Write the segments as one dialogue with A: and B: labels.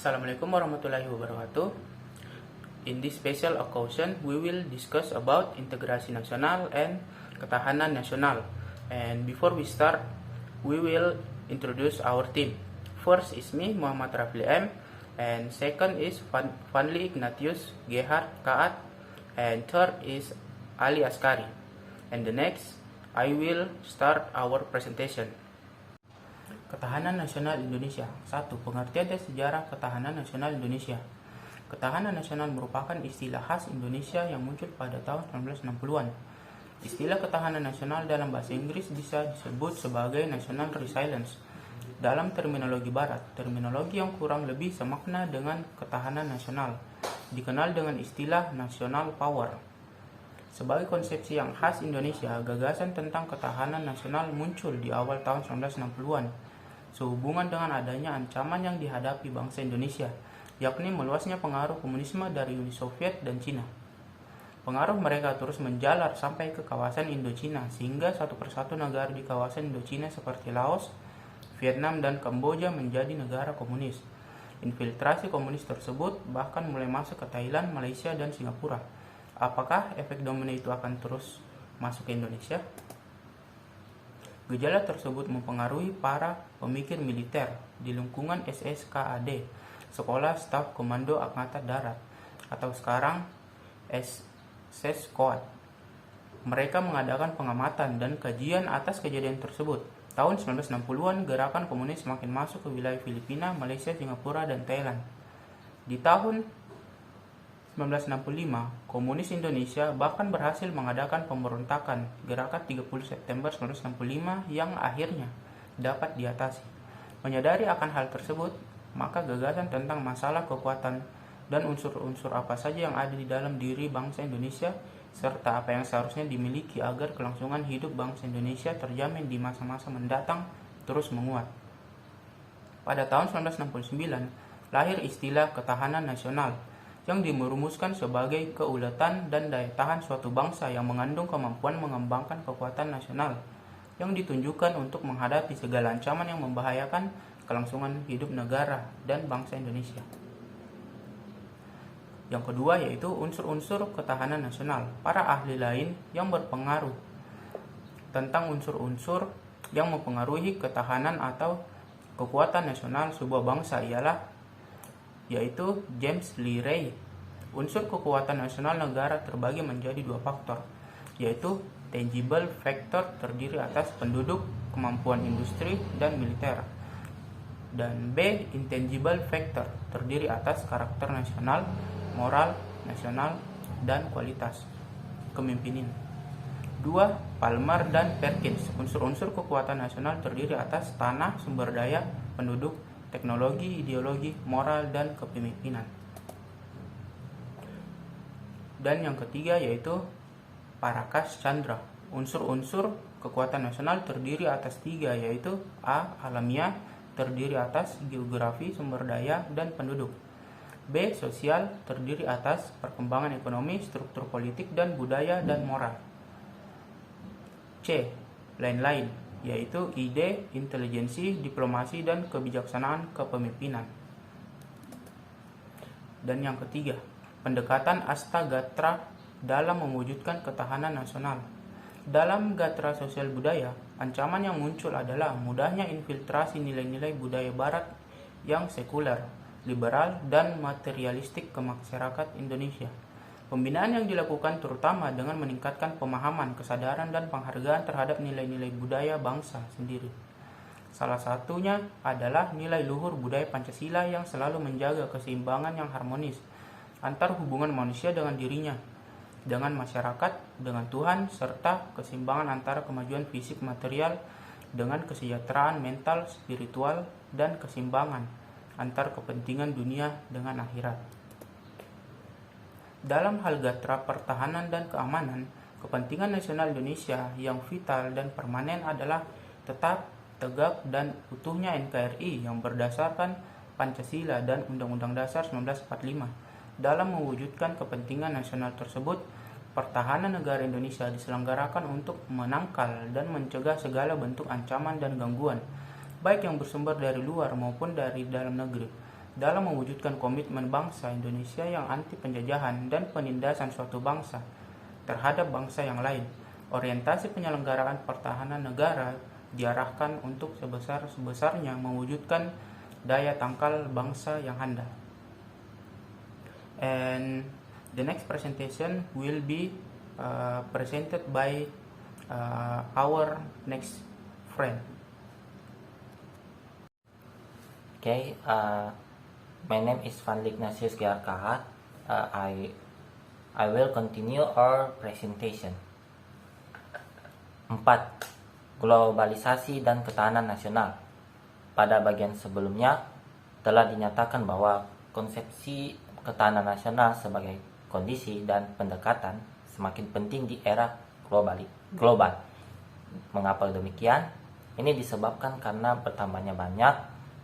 A: Assalamualaikum warahmatullahi wabarakatuh. In this special occasion, we will discuss about integrasi nasional and ketahanan nasional. And before we start, we will introduce our team. First is me, Muhammad Rafli M. And second is Vanli Ignatius Gerhard Kaat. And third is Ali Askari. And the next, I will start our presentation. Ketahanan Nasional Indonesia. 1. Pengertian dan sejarah ketahanan nasional Indonesia. Ketahanan nasional merupakan istilah khas Indonesia yang muncul pada tahun 1960-an. Istilah ketahanan nasional dalam bahasa Inggris bisa disebut sebagai national resilience. Dalam terminologi barat, terminologi yang kurang lebih semakna dengan ketahanan nasional, dikenal dengan istilah national power. Sebagai konsepsi yang khas Indonesia, gagasan tentang ketahanan nasional muncul di awal tahun 1960-an. Sehubungan dengan adanya ancaman yang dihadapi bangsa Indonesia, yakni meluasnya pengaruh komunisme dari Uni Soviet dan Cina. Pengaruh mereka terus menjalar sampai ke kawasan Indochina, sehingga satu persatu negara di kawasan Indochina seperti Laos, Vietnam, dan Kamboja menjadi negara komunis. Infiltrasi komunis tersebut bahkan mulai masuk ke Thailand, Malaysia, dan Singapura. Apakah efek domino itu akan terus masuk ke Indonesia? Gejala tersebut mempengaruhi para pemikir militer di lingkungan SSKAD, Sekolah Staf Komando Angkatan Darat, atau sekarang SSKOAD. Mereka mengadakan pengamatan dan kajian atas kejadian tersebut. Tahun 1960-an, gerakan komunis semakin masuk ke wilayah Filipina, Malaysia, Singapura, dan Thailand. Di tahun 1965, komunis Indonesia bahkan berhasil mengadakan pemberontakan gerakan 30 September 1965 yang akhirnya dapat diatasi. Menyadari akan hal tersebut, maka gagasan tentang masalah kekuatan dan unsur-unsur apa saja yang ada di dalam diri bangsa Indonesia serta apa yang seharusnya dimiliki agar kelangsungan hidup bangsa Indonesia terjamin di masa-masa mendatang terus menguat. Pada tahun 1969, lahir istilah ketahanan nasional yang dimerumuskan sebagai keulatan dan daya tahan suatu bangsa yang mengandung kemampuan mengembangkan kekuatan nasional yang ditunjukkan untuk menghadapi segala ancaman yang membahayakan kelangsungan hidup negara dan bangsa Indonesia. Yang kedua yaitu unsur-unsur ketahanan nasional. Para ahli lain yang berpengaruh tentang unsur-unsur yang mempengaruhi ketahanan atau kekuatan nasional sebuah bangsa yaitu James Lee Ray. Unsur kekuatan nasional negara terbagi menjadi dua faktor, yaitu tangible factor terdiri atas penduduk, kemampuan industri, dan militer, dan B. intangible factor terdiri atas karakter nasional, moral nasional, dan kualitas kepemimpinan. 2. Palmer dan Perkins. Unsur-unsur kekuatan nasional terdiri atas tanah, sumber daya, penduduk, teknologi, ideologi, moral, dan kepemimpinan. Dan yang ketiga yaitu Parakas Chandra. Unsur-unsur kekuatan nasional terdiri atas tiga, yaitu A. Alamiah, terdiri atas geografi, sumber daya, dan penduduk. B. Sosial, terdiri atas perkembangan ekonomi, struktur politik, dan budaya, dan moral. C. Lain-lain, yaitu ide, intelijensi, diplomasi, dan kebijaksanaan kepemimpinan. Dan yang ketiga, pendekatan Astagatra dalam mewujudkan ketahanan nasional. Dalam gatra sosial budaya, ancaman yang muncul adalah mudahnya infiltrasi nilai-nilai budaya barat yang sekuler, liberal, dan materialistik ke masyarakat Indonesia. Pembinaan yang dilakukan terutama dengan meningkatkan pemahaman, kesadaran, dan penghargaan terhadap nilai-nilai budaya bangsa sendiri. Salah satunya adalah nilai luhur budaya Pancasila yang selalu menjaga keseimbangan yang harmonis antar hubungan manusia dengan dirinya, dengan masyarakat, dengan Tuhan, serta keseimbangan antara kemajuan fisik material dengan kesejahteraan mental, spiritual, dan keseimbangan antar kepentingan dunia dengan akhirat. Dalam hal gatra pertahanan dan keamanan, kepentingan nasional Indonesia yang vital dan permanen adalah tetap tegak dan utuhnya NKRI yang berdasarkan Pancasila dan Undang-Undang Dasar 1945. Dalam mewujudkan kepentingan nasional tersebut, pertahanan negara Indonesia diselenggarakan untuk menangkal dan mencegah segala bentuk ancaman dan gangguan, baik yang bersumber dari luar maupun dari dalam negeri. dalam mewujudkan komitmen bangsa Indonesia yang anti penjajahan dan penindasan suatu bangsa terhadap bangsa yang lain. Orientasi penyelenggaraan pertahanan negara diarahkan untuk sebesar-besarnya mewujudkan daya tangkal bangsa yang handal. And the next presentation will be presented by our next friend.
B: Okay, my name is Van Ignatius Giarkahat. I will continue our presentation. 4. Globalisasi dan ketahanan nasional. Pada bagian sebelumnya telah dinyatakan bahwa konsepsi ketahanan nasional sebagai kondisi dan pendekatan semakin penting di era global. Mengapa demikian? Ini disebabkan karena bertambahnya banyak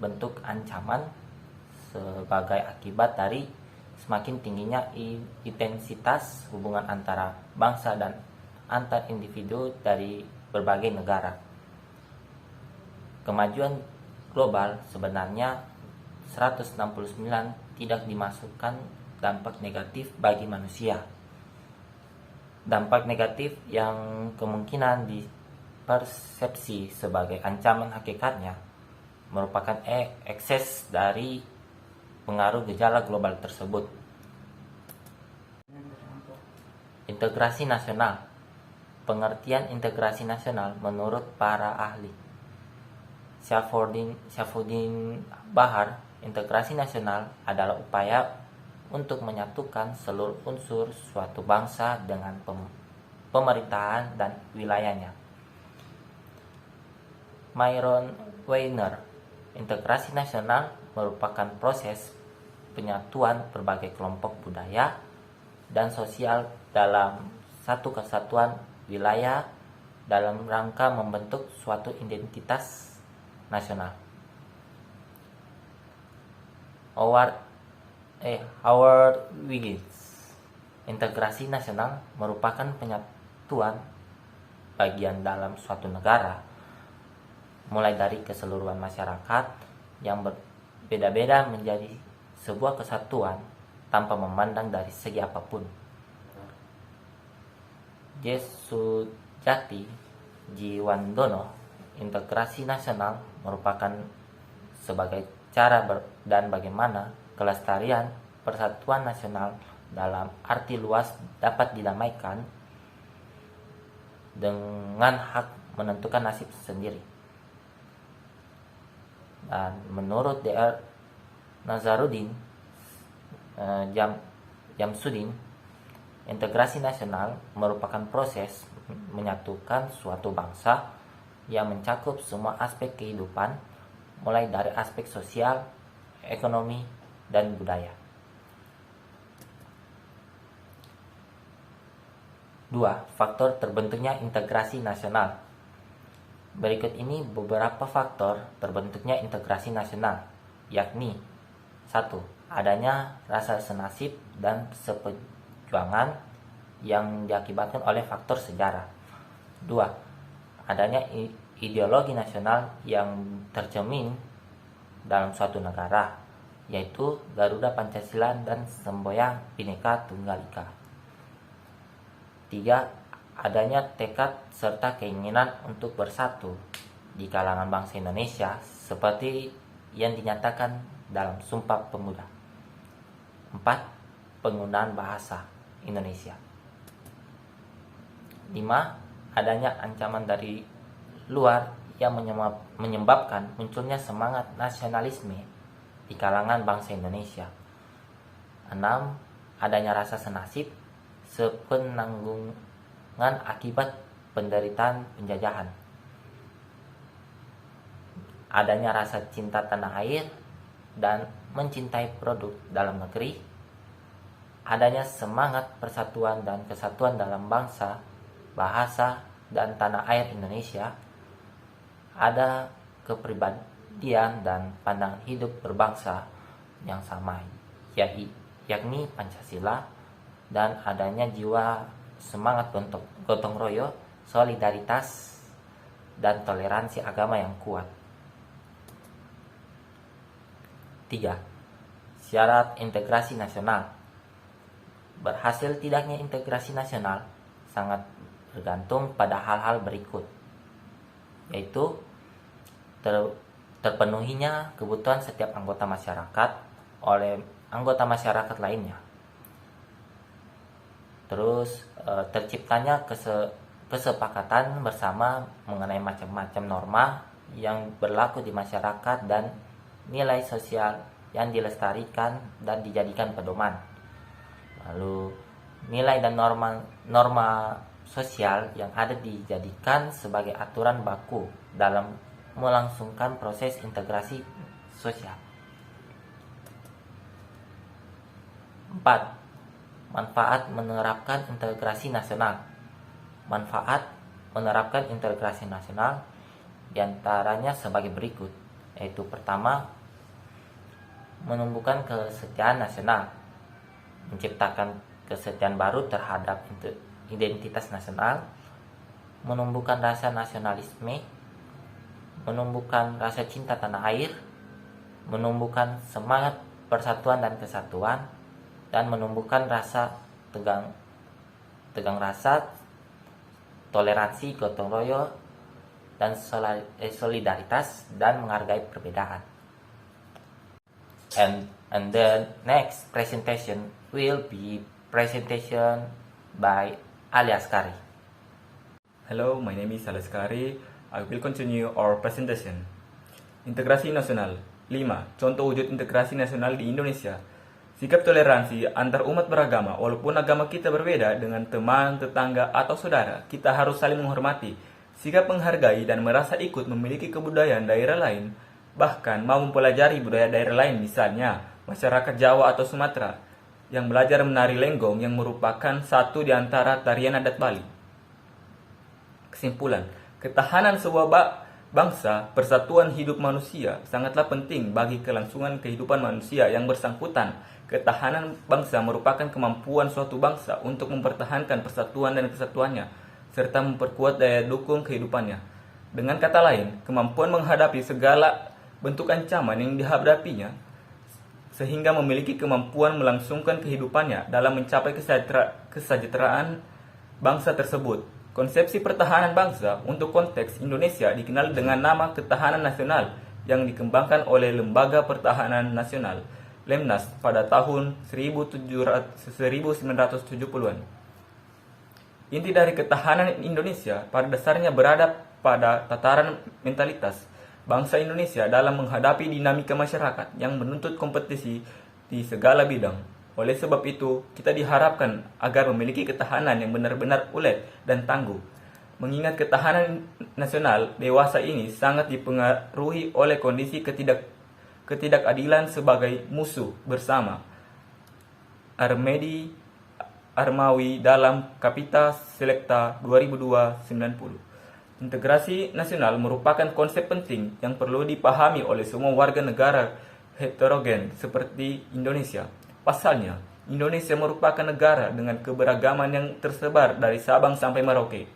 B: bentuk ancaman sebagai akibat dari semakin tingginya intensitas hubungan antara bangsa dan antar individu dari berbagai negara. Kemajuan global sebenarnya 169 tidak dimasukkan dampak negatif bagi manusia. Dampak negatif yang kemungkinan dipersepsi sebagai ancaman hakikatnya merupakan ekses dari pengaruh gejala global tersebut. Integrasi nasional. Pengertian integrasi nasional menurut para ahli Syafuddin Bahar, integrasi nasional adalah upaya untuk menyatukan seluruh unsur suatu bangsa dengan pemerintahan dan wilayahnya. Myron Weiner, integrasi nasional merupakan proses penyatuan berbagai kelompok budaya dan sosial dalam satu kesatuan wilayah dalam rangka membentuk suatu identitas nasional. Howard Wiggins, integrasi nasional merupakan penyatuan bagian dalam suatu negara mulai dari keseluruhan masyarakat yang berbeda-beda menjadi sebuah kesatuan tanpa memandang dari segi apapun. Jesujati Jiwandono, integrasi nasional merupakan sebagai cara dan bagaimana kelestarian persatuan nasional dalam arti luas dapat didamaikan dengan hak menentukan nasib sendiri. Dan menurut Dr. Nazaruddin Jamsuddin, integrasi nasional merupakan proses menyatukan suatu bangsa yang mencakup semua aspek kehidupan, mulai dari aspek sosial, ekonomi, dan budaya. 2. Faktor terbentuknya integrasi nasional. Berikut ini beberapa faktor terbentuknya integrasi nasional, yakni 1. Adanya rasa senasib dan seperjuangan yang diakibatkan oleh faktor sejarah. 2. Adanya ideologi nasional yang tercermin dalam suatu negara, yaitu Garuda Pancasila dan semboyan Bhinneka Tunggal Ika. 3. Adanya tekad serta keinginan untuk bersatu di kalangan bangsa Indonesia seperti yang dinyatakan dalam Sumpah Pemuda. 4. Penggunaan bahasa Indonesia. 5. Adanya ancaman dari luar yang menyebabkan munculnya semangat nasionalisme di kalangan bangsa Indonesia. 6. Adanya rasa senasib sepenanggungan akibat penderitaan penjajahan. Adanya rasa cinta tanah air dan mencintai produk dalam negeri. Adanya semangat persatuan dan kesatuan dalam bangsa, bahasa, dan tanah air Indonesia. Ada kepribadian dan pandangan hidup berbangsa yang sama, yakni Pancasila, dan adanya jiwa semangat gotong royong, solidaritas, dan toleransi agama yang kuat. 3. syarat integrasi nasional. Berhasil tidaknya integrasi nasional sangat bergantung pada hal-hal berikut, yaitu terpenuhinya kebutuhan setiap anggota masyarakat oleh anggota masyarakat lainnya. Terus terciptanya kesepakatan bersama mengenai macam-macam norma yang berlaku di masyarakat dan nilai sosial yang dilestarikan dan dijadikan pedoman. Lalu nilai dan norma sosial yang ada dijadikan sebagai aturan baku dalam melangsungkan proses integrasi sosial. 4. Manfaat menerapkan integrasi nasional. Manfaat menerapkan integrasi nasional diantaranya sebagai berikut, yaitu pertama, menumbuhkan kesetiaan nasional, menciptakan kesetiaan baru terhadap identitas nasional, menumbuhkan rasa nasionalisme, menumbuhkan rasa cinta tanah air, menumbuhkan semangat persatuan dan kesatuan, dan menumbuhkan rasa tegang rasa, toleransi, gotong royong, dan solidaritas, dan menghargai perbedaan. And the next presentation will be presentation by Ali Askari.
C: Hello, my name is Ali Askari. I will continue our presentation. Integrasi nasional. 5. Contoh wujud integrasi nasional di Indonesia. Sikap toleransi antar umat beragama. Walaupun agama kita berbeda dengan teman, tetangga, atau saudara, kita harus saling menghormati. Sikap menghargai dan merasa ikut memiliki kebudayaan daerah lain, bahkan mau mempelajari budaya daerah lain, misalnya masyarakat Jawa atau Sumatera yang belajar menari lenggong yang merupakan satu di antara tarian adat Bali. Kesimpulan, ketahanan sebuah bangsa, persatuan hidup manusia sangatlah penting bagi kelangsungan kehidupan manusia yang bersangkutan. Ketahanan bangsa merupakan kemampuan suatu bangsa untuk mempertahankan persatuan dan kesatuannya, serta memperkuat daya dukung kehidupannya. Dengan kata lain, kemampuan menghadapi segala bentuk ancaman yang dihadapinya, sehingga memiliki kemampuan melangsungkan kehidupannya dalam mencapai kesejahteraan bangsa tersebut. Konsepsi pertahanan bangsa untuk konteks Indonesia dikenal dengan nama Ketahanan Nasional yang dikembangkan oleh Lembaga Pertahanan Nasional, Lemnas, pada tahun 1970-an. Inti dari ketahanan Indonesia pada dasarnya berada pada tataran mentalitas bangsa Indonesia dalam menghadapi dinamika masyarakat yang menuntut kompetisi di segala bidang. Oleh sebab itu, kita diharapkan agar memiliki ketahanan yang benar-benar ulet dan tangguh. Mengingat ketahanan nasional dewasa ini sangat dipengaruhi oleh kondisi ketidakadilan sebagai musuh bersama. Armawi dalam Kapita Selecta 2002-90. Integrasi nasional merupakan konsep penting yang perlu dipahami oleh semua warga negara heterogen seperti Indonesia. Pasalnya, Indonesia merupakan negara dengan keberagaman yang tersebar dari Sabang sampai Merauke.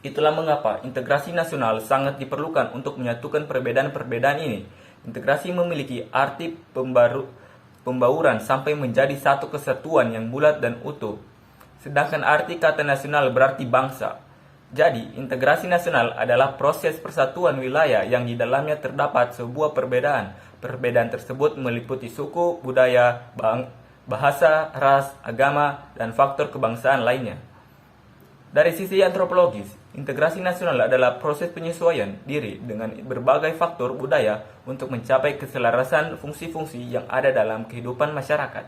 C: Itulah mengapa integrasi nasional sangat diperlukan untuk menyatukan perbedaan-perbedaan ini. Integrasi memiliki arti pembauran sampai menjadi satu kesatuan yang bulat dan utuh. Sedangkan arti kata nasional berarti bangsa. Jadi, integrasi nasional adalah proses persatuan wilayah yang di dalamnya terdapat sebuah perbedaan. Perbedaan tersebut meliputi suku, budaya, bahasa, ras, agama, dan faktor kebangsaan lainnya. Dari sisi antropologis, integrasi nasional adalah proses penyesuaian diri dengan berbagai faktor budaya untuk mencapai keselarasan fungsi-fungsi yang ada dalam kehidupan masyarakat.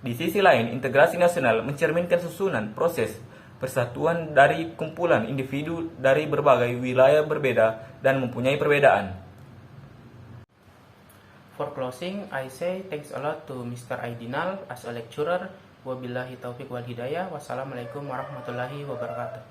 C: Di sisi lain, integrasi nasional mencerminkan susunan proses persatuan dari kumpulan individu dari berbagai wilayah berbeda dan mempunyai perbedaan.
A: For closing, I say thanks a lot to Mr. Aidinal as a lecturer. Wabillahi taufiq wal hidayah. Wassalamualaikum warahmatullahi wabarakatuh.